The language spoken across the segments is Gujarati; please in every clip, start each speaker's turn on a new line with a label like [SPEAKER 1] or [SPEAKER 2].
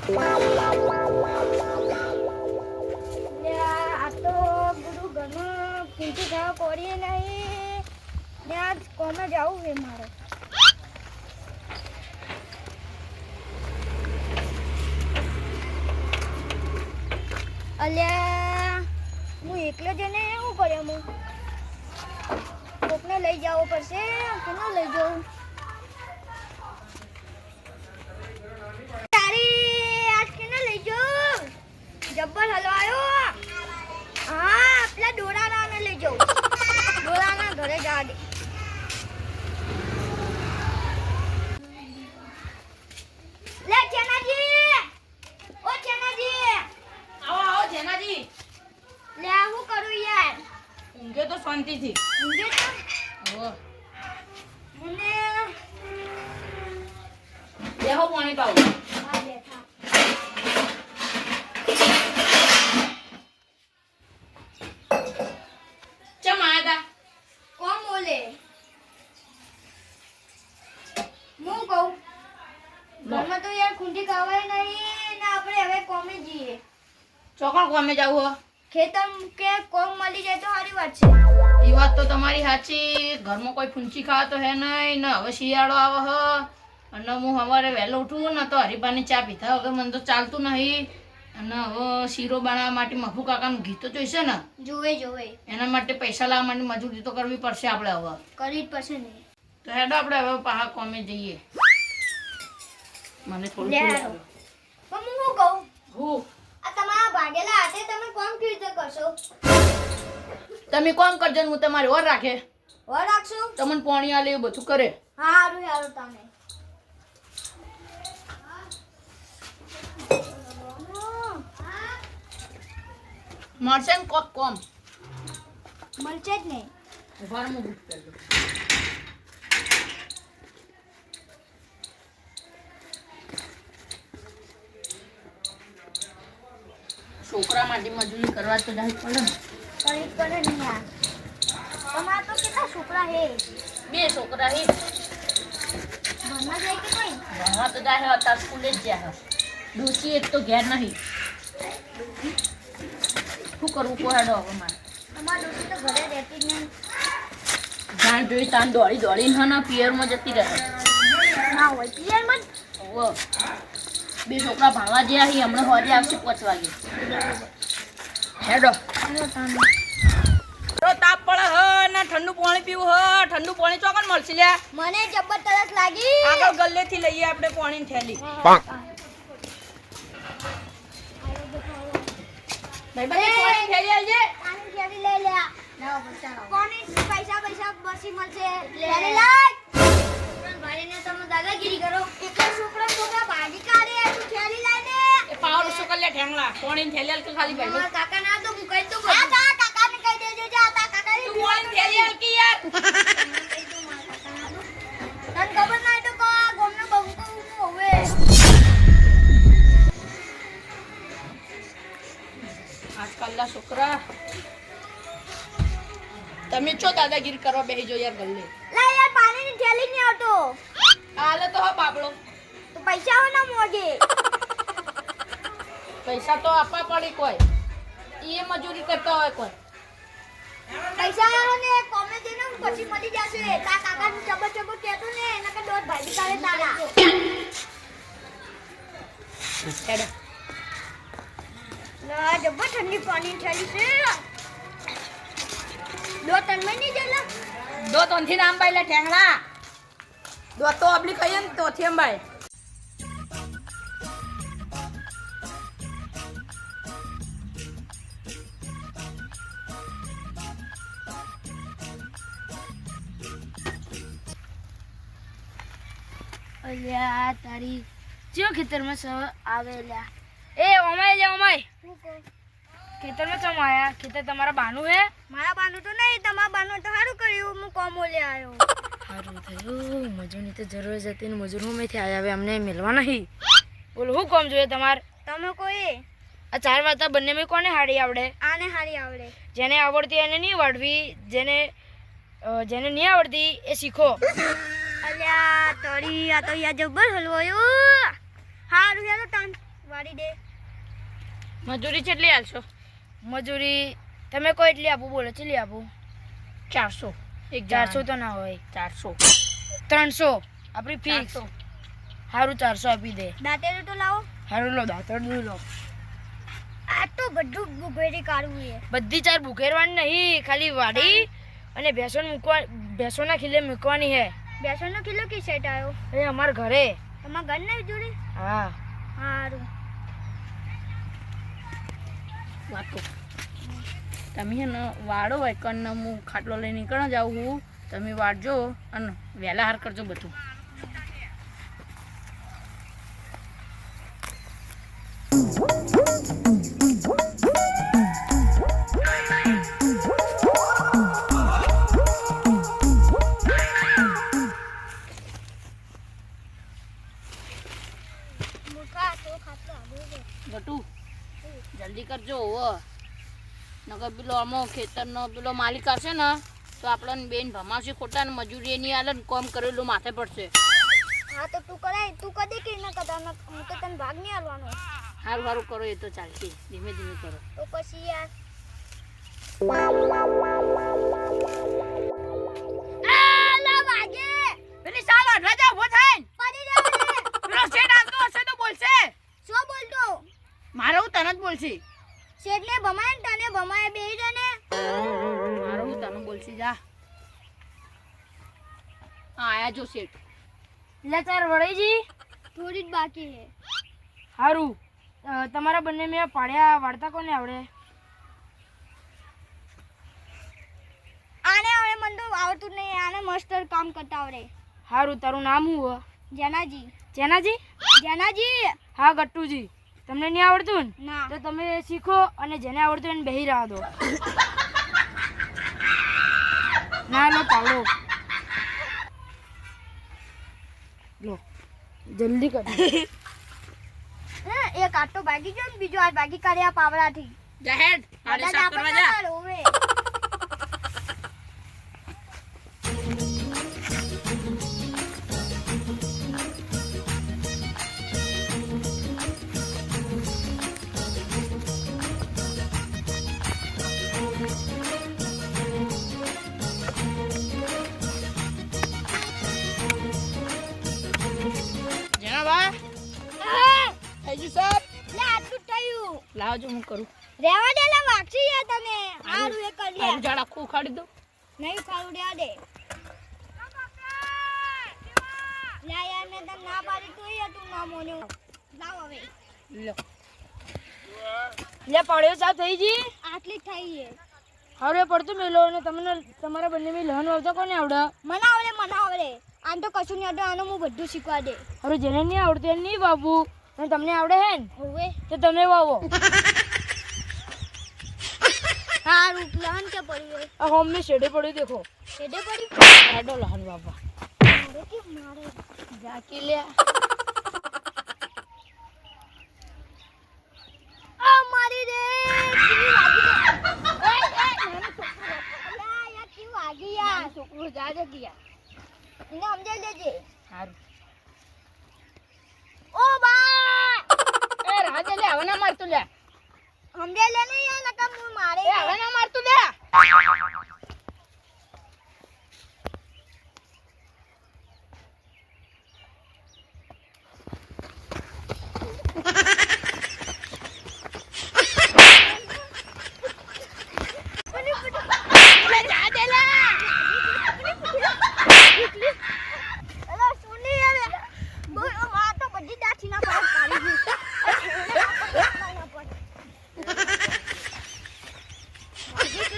[SPEAKER 1] આ તો બધું ઘરમાં પૂંછી ખાવા પડીએ નહીં ને આજ કોમે જવું છે મારે. અલ્યા હું એકલો જઈને શું કર્યો હું કોકને લઈ જવો પડશે કોને લઈ જાઉં તારી આજ કેને લઈ જાઉં જબ્બર હલવાયો હા પેલા ડોરાને લઈ જાઉં ડોરાના ઘરે જા દે લે ચેનાજી ઓ ચેનાજી
[SPEAKER 2] આવો જેનાજી
[SPEAKER 1] લે હું કરું યાર
[SPEAKER 2] ઊંઘે તો શાંતિથી
[SPEAKER 1] ઊંઘે તો
[SPEAKER 2] આવો
[SPEAKER 1] મને
[SPEAKER 2] બેહો પાણી પાવ
[SPEAKER 1] આ બેઠા
[SPEAKER 2] ચમ આયા તા
[SPEAKER 1] કોણ બોલે હું કહું ઘરમાં તો યાર ખૂંટી ખાવાય નહીં ને આપણે હવે કોમે જઈએ
[SPEAKER 2] ચોકણ કોમે જાવું હો
[SPEAKER 1] ખેતર કે કોમ મળી જાય તો સારી વાત છે
[SPEAKER 2] એ વાત તો તમારી સાચી ઘરમાં કોઈ ફૂંચી ખાવા તો હે નહીં ને હવે શિયાળો આવે હ અને હું સવારે વહેલો ઉઠું ને તો હરીબાની ચા પીધા વગર મને તો ચાલતું નહીં અને હવે શીરો બનાવવા માટે મફુ કાકાનું ઘી તો જોઈશે ને
[SPEAKER 1] જોવે જોવે
[SPEAKER 2] એના માટે પૈસા લાવવા માટે મજૂરી તો કરવી પડશે આપણે હવે
[SPEAKER 1] કરી જ પડશે ને
[SPEAKER 2] તો હેડો આપણે હવે પાહા કોમે જઈએ મને થોડું
[SPEAKER 1] લે
[SPEAKER 2] થોડું
[SPEAKER 1] હાલો. પણ હું શું કહું
[SPEAKER 2] હું
[SPEAKER 1] આ તમારા ભાગેલા હાથે તમે કોમ કેવી રીતે કરશો
[SPEAKER 2] તમે કોમ કરજો ને હું તમારી ઓર રાખે
[SPEAKER 1] વર રાખશો
[SPEAKER 2] તમને પાણી આલે એ બધું કરે
[SPEAKER 1] હારું હારું તમે
[SPEAKER 2] મળશે ને કોક કોમ
[SPEAKER 1] મળશે જ નહીં
[SPEAKER 2] ઉભા રહો, હું બૂટ પહેરજો. છોકરા માટે મજૂરી કરવા તો જાય પડે ને
[SPEAKER 1] કરી જ પડે ને યાર તમારા તો કેટલા છોકરા હે
[SPEAKER 2] 2 છોકરા હે
[SPEAKER 1] ભણવા જાય કે કોઈ
[SPEAKER 2] ભણવા તો જાય અત્યારે સ્કૂલે જ જાય ડોસી એક તો ઘેર નહીં શું કરવું કોહાડો હવે મારે
[SPEAKER 1] તમારા દોસ્તી તો ઘરે રહેતી જ નહીં
[SPEAKER 2] જાણ જોઈ તાન દોડી દોડીને હા પિયરમાં જતી રહે
[SPEAKER 1] ના હોય પિયરમાં
[SPEAKER 2] ઓવો 2 છોકરા ભણવા ગયા હી હમણાં હોજે આવશે 5 વાગે હેડો તો તાપ પડે હ ને ઠંડુ પાણી પીવું હ ઠંડુ પાણી ચોકન મળશે લ્યા
[SPEAKER 1] મને જબર તરસ લાગી
[SPEAKER 2] આગળ ગલ્લેથી લઈએ આપણે પાણીની થેલી ભાઈ પાણી થેલી આવજે
[SPEAKER 1] આની થેલી લઈ લે કોની પૈસા બસી મળશે લે લાય ભાઈને તમે દાદાગીરી કરો એટલે છોકરા ભાજી કાઢે તું થેલી લઈ દે
[SPEAKER 2] એ પાવર શું કર લે ઠેંગલા પાણીની થેલી આલ કે ખાલી ભાઈ
[SPEAKER 1] મારા કાકા ના તો હું કહી તો હા તા કાકાને કહી દેજો જા તા કાકાને
[SPEAKER 2] તું પાણીની થેલી આલ કે યાર
[SPEAKER 1] તને ખબર ના તો કો ગોમનો બંકો હવે
[SPEAKER 2] આજકાલના છોકરા તમે ચો દાદાગીરી કરવા બેહી જો યાર ગલ્લે
[SPEAKER 1] લે યાર પાણીની થેલી નહીં આવતો
[SPEAKER 2] હાલે તો હા બાબળો
[SPEAKER 1] તો પૈસા હો ના મોગે
[SPEAKER 2] પૈસા તો આપવા પડે કોઈ એ મજૂરી કરતા હોય કોઈ
[SPEAKER 1] પૈસા આવો ને કોમે જઈને પછી મળી જશે તા કાકા નું ચબર કહેતો ને એના કે દોઢ ભાજી કાઢે તારા
[SPEAKER 2] હેડો
[SPEAKER 1] ના જબર ઠંડી પાણી થેલી છે દો તન માં નહીં જલા
[SPEAKER 2] દો તોનથી નામ બાઈ લે ઠેંગલા દો તો અબલી કહીએ ને તો થેમ બાઈ
[SPEAKER 1] અલ્યા તારી જો ખેતરમાં આવેલા એ ઓમાય લે ઓમાય ખેતરમાં ચમ આયા ખેતર તમારા બાનું હે મારા બાનું તો નહીં તમારા બાનું તો સારું કર્યું હું કોમો લે આવ્યો
[SPEAKER 3] સારું થયું મજૂરની તો જરૂર જ હતી ને મજૂર હું મેથી આવ્યા હવે અમને મળવા નહીં બોલો શું કામ જોઈએ તમારે
[SPEAKER 1] તમે કોઈ
[SPEAKER 3] આ 4 વાતા બંને મેં કોને હાડી આવડે
[SPEAKER 1] આને હારી આવડે
[SPEAKER 3] જેને આવડતી એને નહીં આવડવી જેને નહીં આવડતી એ શીખો
[SPEAKER 1] અલ્યા તરી આ તો યા જબર હલવાયો હારું યાર તાન વાડી
[SPEAKER 2] મજૂરી કેટલી હાલશો?
[SPEAKER 1] મજૂરી તમે કોઈ એટલી આપું બોલો ચેટલી આપું?
[SPEAKER 2] 400 એક
[SPEAKER 1] 400 તો ના હોય,
[SPEAKER 2] 400
[SPEAKER 1] 300 આપણી ફિક્સ.
[SPEAKER 2] 400.
[SPEAKER 1] સારું 400 આપી દે.
[SPEAKER 3] દાંતેલું તો લાવો.
[SPEAKER 1] સારું લો દાંતરડું લો.
[SPEAKER 3] આ તો બધું ભૂખેરી કાઢવું છે.
[SPEAKER 1] બધી ચાર ભૂખેરવાની નહીં, ખાલી વાડી અને ભેંસોના ખીલે મૂકવાની હે.
[SPEAKER 3] બેસનનો કિલો કે સેટ આવ્યો?
[SPEAKER 1] એ અમારા ઘરે.
[SPEAKER 3] તમારા ઘર નહીં જોડે?
[SPEAKER 1] હા
[SPEAKER 3] સારું.
[SPEAKER 2] વાતો તમે હે ને વાળો હોય કન હું ખાટલો લઈને નીકળ જાઉં હું, તમે વાળજો અને વહેલા હાર કરજો બધું.
[SPEAKER 3] મુખા તો ખાતો આવ્યો.
[SPEAKER 2] ગટુ જલ્દી કરજો હો, નકર પેલો આમો ખેતરનો પેલો માલિક હશે ને તો આપણને બેન ભમાવશે ખોટા ને મજૂરી એની આલે ને કામ કરેલું માથે પડશે.
[SPEAKER 3] હા તો તું કરાય, તું કદી કે ના કરતા, હું તો તને ભાગ નહીં આલવાનો.
[SPEAKER 2] સારું સારું કરો એ તો ચાલશે, ધીમે ધીમે કરો.
[SPEAKER 3] તો પછી યાર આલા વાગે
[SPEAKER 2] પેલી સાલ રાજા ઉભો થાય
[SPEAKER 3] પડી રહ્યો.
[SPEAKER 2] પેલો શેઠ આવતો હશે તો બોલશે.
[SPEAKER 3] શું બોલતો?
[SPEAKER 2] મારો હું તને જ બોલશે.
[SPEAKER 3] શેઠને ભમાય ને તને ભમાય બે જણે.
[SPEAKER 2] મારો હું તને બોલશે જા. હા આયા જો શેઠ.
[SPEAKER 1] એટલે તાર વળીજી
[SPEAKER 3] થોડી જ બાકી છે.
[SPEAKER 1] સારું. તમારા બંને મેં પાડ્યા વાળતા કોને આવડે?
[SPEAKER 3] આને હવે મને તો આવડતું જ નહીં. આને મસ્ત કામ કરતા આવડે.
[SPEAKER 1] સારું તારું નામ શું હો?
[SPEAKER 3] જનાજી.
[SPEAKER 1] જેનાજી?
[SPEAKER 3] જનાજી.
[SPEAKER 1] હા ગટ્ટુજી. તમને નહીં આવડતું ને
[SPEAKER 3] ના.
[SPEAKER 1] તો તમે શીખો અને જેને આવડતું એને બેહી રહેવા દો. ના લો પાવડો લો જલ્દી કરો.
[SPEAKER 3] એક આટો ભાગી ગયો ને બીજો આ ભાગી કાઢ્યા પાવડાથી.
[SPEAKER 2] જાહેર આડે સાફ કરવા જા.
[SPEAKER 3] હવે
[SPEAKER 2] જેના બા હજી સાહેબ
[SPEAKER 3] લે આટલું થયું.
[SPEAKER 2] લાવજો હું કરું.
[SPEAKER 3] રેવા દે લે વાગશી યાર તને. હારું એ કરી લે.
[SPEAKER 2] આનું ઝાડ આખું ઉખાડી દઉં.
[SPEAKER 3] નહીં ખાવું રેવા દે. લે યાર મેં તને ના પાડી તોય તું ના મોન્યો. લાવ હવે.
[SPEAKER 2] લો
[SPEAKER 1] લે પાડ્યો સાફ થઈ જી.
[SPEAKER 3] આટલી જ થઈ છે.
[SPEAKER 1] હવે પડતું મેલો અને તમને તમારા બંને મેં લહન વાવતા કોને આવડે?
[SPEAKER 3] મને આવડે. આમ તો કશું નહીં આવડે. આનું હું બધું શીખવા દે.
[SPEAKER 1] હવે જેને નહીં આવડતું એને નહીં વાવવું અને તમને આવડે હે ને
[SPEAKER 3] હવે
[SPEAKER 1] તો તમે વાવો.
[SPEAKER 3] હારું લહન કે પડ્યું હોય.
[SPEAKER 1] આ હોમ મેં શેડે પડ્યું દેખો.
[SPEAKER 3] હેડે પડ્યું.
[SPEAKER 1] આડો લહન વાવવા.
[SPEAKER 3] મારે કે મારે.
[SPEAKER 2] ઝાકી લે.
[SPEAKER 3] આ મારી રે કેવી વાગી રે. ઓય નાનો છોકરો. અલા યાર કેવી વાગી યાર.
[SPEAKER 2] છોકરો જાજે ગયા.
[SPEAKER 3] એને સમજાઈ દેજે.
[SPEAKER 2] સારું.
[SPEAKER 3] ઓ બા
[SPEAKER 2] એ રાજે લે હવે ના મારતું લે.
[SPEAKER 3] સમજાઈ લે ને યાર નકા હું મારે.
[SPEAKER 2] એ હવે ના મારતું લે.
[SPEAKER 3] અલા સુની યાર. બોલ આ તો બધી દાથી ના પાડ કાઢી ગઈ.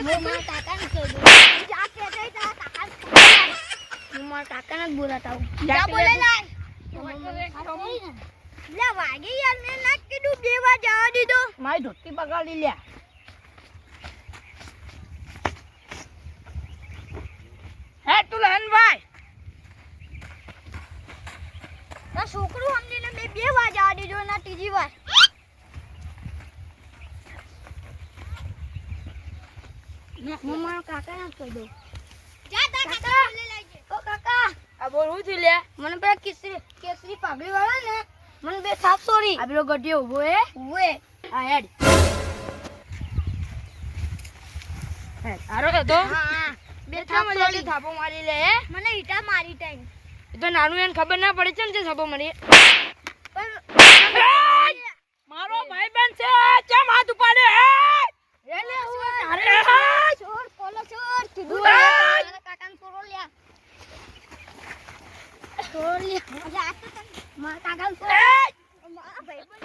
[SPEAKER 3] હું મારા કાકાને કહી દઉં. જા કે જઈ તારા કાકાને. હું મારા કાકાને જ બોલાતા હું. જા બોલે લાય. લે વાગી યાર મેં ના કીધું દેવા જવા દીધો.
[SPEAKER 2] મારી ધોતી બગાડી લે. હે તું લહન ભાઈ.
[SPEAKER 3] ના છોકરું સમજીને મેં 2 વાર જવા દીધો ના ત્રીજી વાર. હું મારા કાકાને જ કહી દઉં. જા તારા કાકા બોલે લાવજે. ઓ કાકા
[SPEAKER 1] આ બોલ હું થયું લે?
[SPEAKER 3] મને પેલા કેસરી પાઘડી વાળા ને મને 2 સાપ સોરી.
[SPEAKER 1] આ પેલો ગઢિયો ઉભો હે.
[SPEAKER 3] ઉવે
[SPEAKER 1] હા હેડ હારો હતો
[SPEAKER 3] હા
[SPEAKER 1] બે મજાથી થાપો મારી લે હે?
[SPEAKER 3] મને ઈટા મારી ટાઈમ
[SPEAKER 1] એ તો નાનું એને ખબર ના પડે છે ને જે થાપો મારી
[SPEAKER 3] પણ
[SPEAKER 1] મારો ભાઈબંધ છે કેમ હાથ ઉપાડે હે
[SPEAKER 3] એટલે હું
[SPEAKER 1] તારે
[SPEAKER 3] ચોર પોલો ચોર કીધું
[SPEAKER 1] ઉઆ!
[SPEAKER 3] મારા કાકાને ચોરો લ્યા ચોર લ્યા એટલે આ તો તને મારા કાકાને ચોર મારા ભાઈબંધ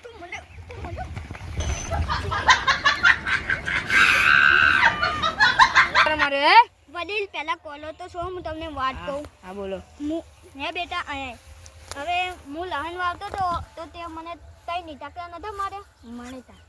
[SPEAKER 3] તું મને
[SPEAKER 1] મારે
[SPEAKER 3] વડીલ પહેલા કોલો તો છો હું તમને વાત કહું
[SPEAKER 1] હા બોલો
[SPEAKER 3] હે બેટા અહીંયા હવે હું લહન વાવતો તો તે મને કઈ નહીં ટકા નતો મારે મને તા